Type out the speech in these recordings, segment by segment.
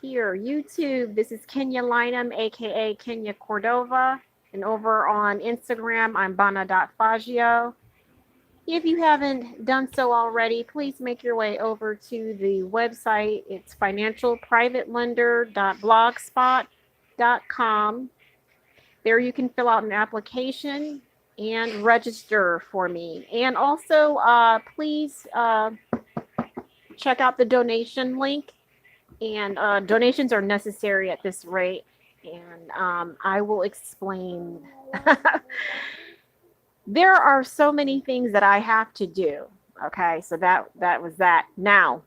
Here, YouTube, this is Kenya Lynham, aka Kenya Cordova. And over on Instagram, I'm Bana.Fagio. If you haven't done so already, please make your way over to the website. It's financialprivatelender.blogspot.com. There you can fill out an application and register for me. And also, please check out the donation link. And donations are necessary at this rate. And I will explain. There are so many things that I have to do. Okay, so that was that. Now,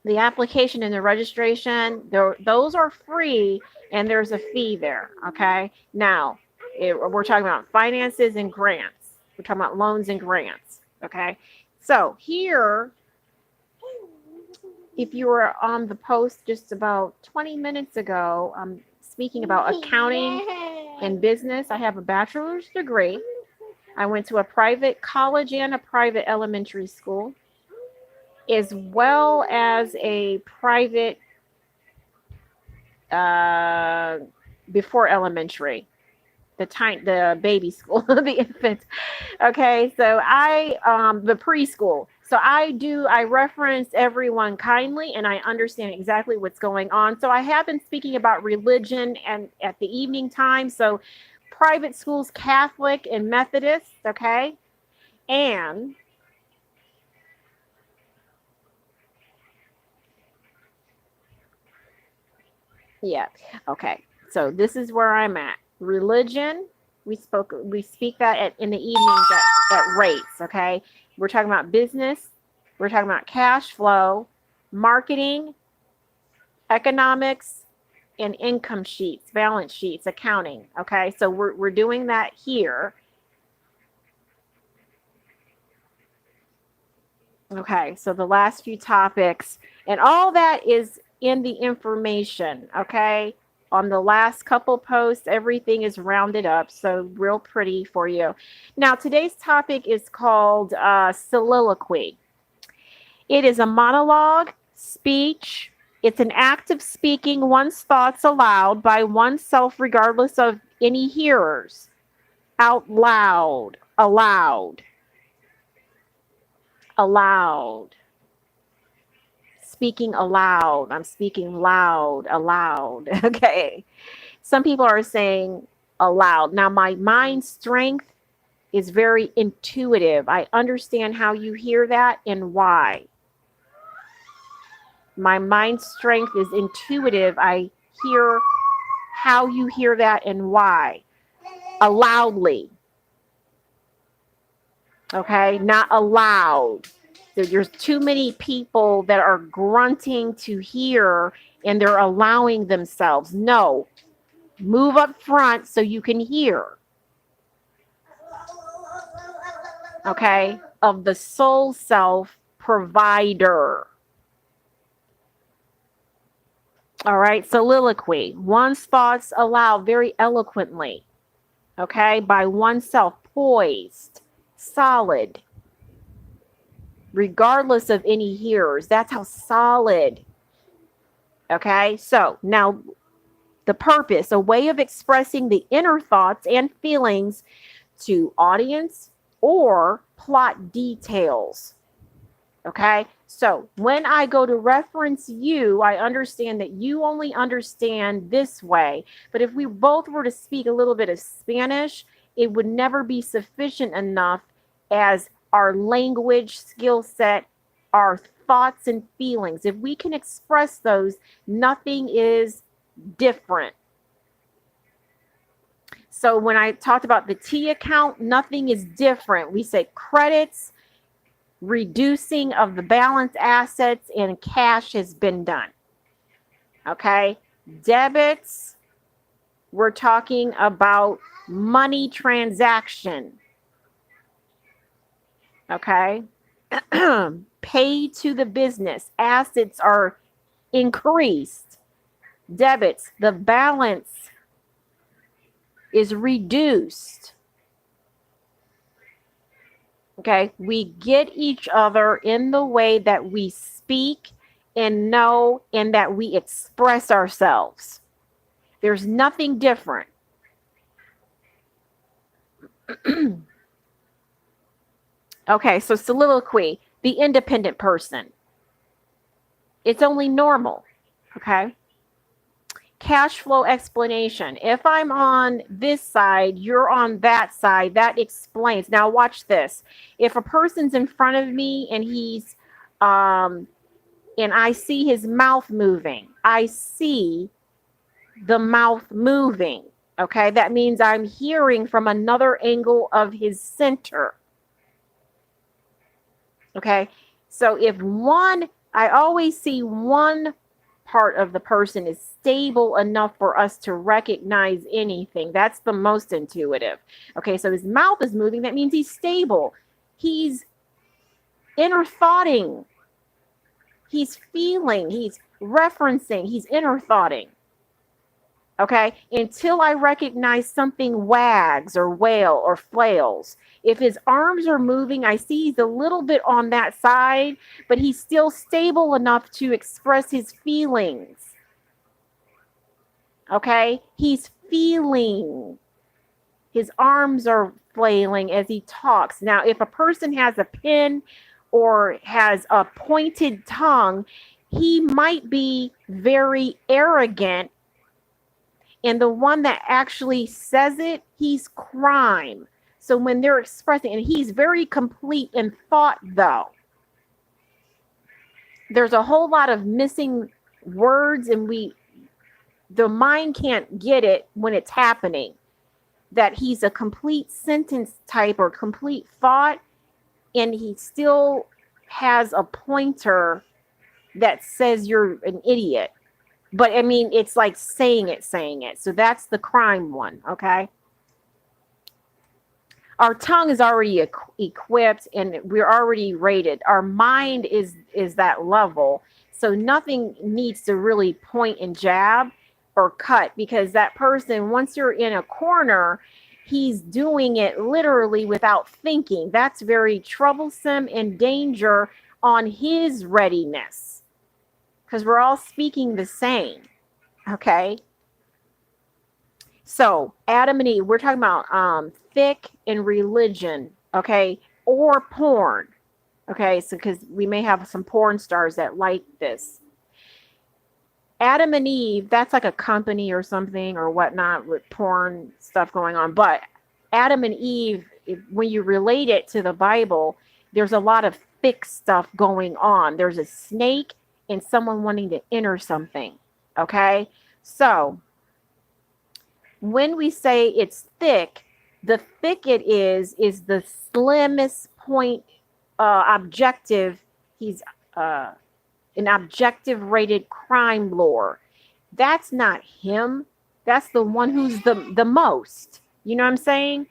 the application and the registration, those are free, and there's a fee there. Okay, now we're talking about finances and grants. We're talking about loans and grants. Okay, so here, if you were on the post just about 20 minutes ago, I'm speaking about accounting and business. I have a bachelor's degree. I went to a private college and a private elementary school, as well as a private before elementary, the baby school, the infant. Okay, so the preschool. So I reference everyone kindly, and I understand exactly what's going on. So I have been speaking about religion and at the evening time. So private schools, Catholic and Methodist, okay? And yeah, okay. So this is where I'm at. Religion, we speak that in the evenings at rates, okay? We're talking about business, we're talking about cash flow, marketing, economics, and income sheets, balance sheets, accounting. Okay, so we're doing that here. Okay, so the last few topics, and all that is in the information. Okay, on the last couple posts, everything is rounded up, so real pretty for you. Now, today's topic is called soliloquy. It is a monologue, speech. It's an act of speaking one's thoughts aloud by oneself, regardless of any hearers. Out loud, aloud, aloud. Speaking aloud. I'm speaking loud, aloud. Okay. Some people are saying aloud. Now, my mind strength is very intuitive. I understand how you hear that and why. My mind strength is intuitive. I hear how you hear that and why. Loudly. Okay, not aloud. There's too many people that are grunting to hear and they're allowing themselves. No, move up front so you can hear. Okay, of the soul self provider. All right, soliloquy. One's thoughts aloud very eloquently. Okay, by oneself, poised, solid, regardless of any hearers. That's how solid. Okay, so now the purpose, a way of expressing the inner thoughts and feelings to audience or plot details. Okay, so when I go to reference you, I understand that you only understand this way. But if we both were to speak a little bit of Spanish, it would never be sufficient enough as our language skill set, our thoughts and feelings. If we can express those, nothing is different. So when I talked about the T account, nothing is different. We say credits, reducing of the balance assets, and cash has been done. Okay, debits, we're talking about money transaction. Okay, paid to the business, assets are increased. Debits, the balance is reduced. Okay, we get each other in the way that we speak and know and that we express ourselves. There's nothing different. Okay, so soliloquy, the independent person. It's only normal. Okay. Cash flow explanation. If I'm on this side, you're on that side. That explains. Now watch this. If a person's in front of me and and I see his mouth moving, I see the mouth moving. Okay, that means I'm hearing from another angle of his center. Okay, so if I always see one part of the person is stable enough for us to recognize anything. That's the most intuitive. Okay, so his mouth is moving. That means he's stable. He's inner thoughting. He's feeling. He's referencing. He's inner thoughting. Okay, until I recognize something wags or wail or flails. If his arms are moving, I see he's a little bit on that side, but he's still stable enough to express his feelings. Okay, he's feeling. His arms are flailing as he talks. Now, if a person has a pen or has a pointed tongue, he might be very arrogant. And the one that actually says it, he's crime. So when they're expressing, and he's very complete in thought, though. There's a whole lot of missing words, and the mind can't get it when it's happening. That he's a complete sentence type or complete thought, and he still has a pointer that says you're an idiot. But I mean, it's like saying it. So that's the crime one, okay? Our tongue is already equipped and we're already rated. Our mind is that level. So nothing needs to really point and jab or cut, because that person, once you're in a corner, he's doing it literally without thinking. That's very troublesome and danger on his readiness. Because we're all speaking the same, okay? So, Adam and Eve, we're talking about thick in religion, okay? Or porn, okay? So, because we may have some porn stars that like this. Adam and Eve, that's like a company or something or whatnot with porn stuff going on. But Adam and Eve, when you relate it to the Bible, there's a lot of thick stuff going on. There's a snake and someone wanting to enter something, okay? So when we say it's thick, the thick it is the slimmest point objective. He's an objective rated crime lord. That's not him. That's the one who's the most. You know what I'm saying?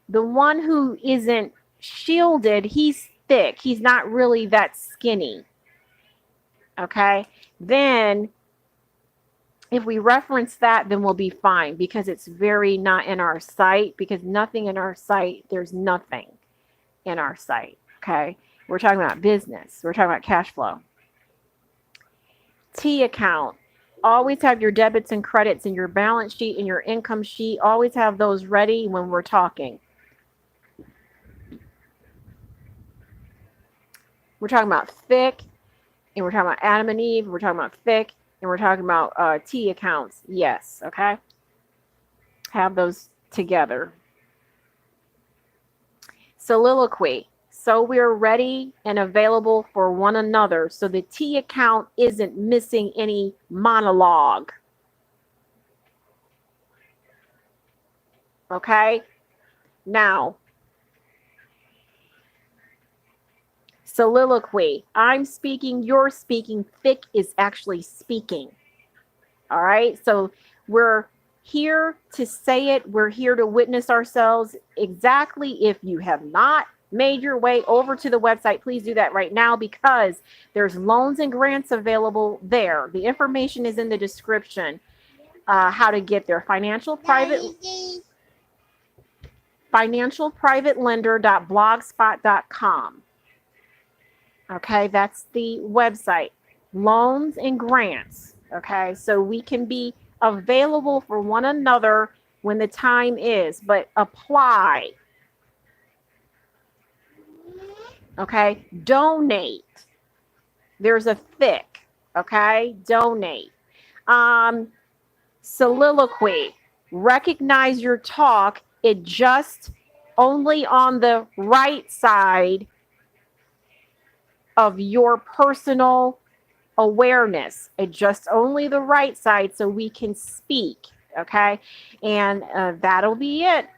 The one who isn't shielded, he's thick. He's not really that skinny. Okay, then if we reference that, then we'll be fine, because it's very not in our sight, because nothing in our sight, there's nothing in our sight. Okay, we're talking about business. We're talking about cash flow. T account. Always have your debits and credits in your balance sheet and your income sheet. Always have those ready when we're talking. We're talking about thick. And we're talking about Adam and Eve. We're talking about thick. And we're talking about T accounts. Yes. Okay. Have those together. Soliloquy. So we're ready and available for one another. So the T account isn't missing any monologue. Okay. Now, soliloquy. I'm speaking, you're speaking. Thick is actually speaking. All right. So we're here to say it. We're here to witness ourselves. Exactly. If you have not made your way over to the website, please do that right now, because there's loans and grants available there. The information is in the description. How to get there. financialprivatelender.blogspot.com. Okay, that's the website. loans and grants. Okay, so we can be available for one another when the time is, but apply. Okay, donate. There's a thick. Okay, donate. Um, Soliloquy. Recognize your talk. It just only on the right side of your personal awareness. It just only the right side so we can speak. Okay. And that'll be it.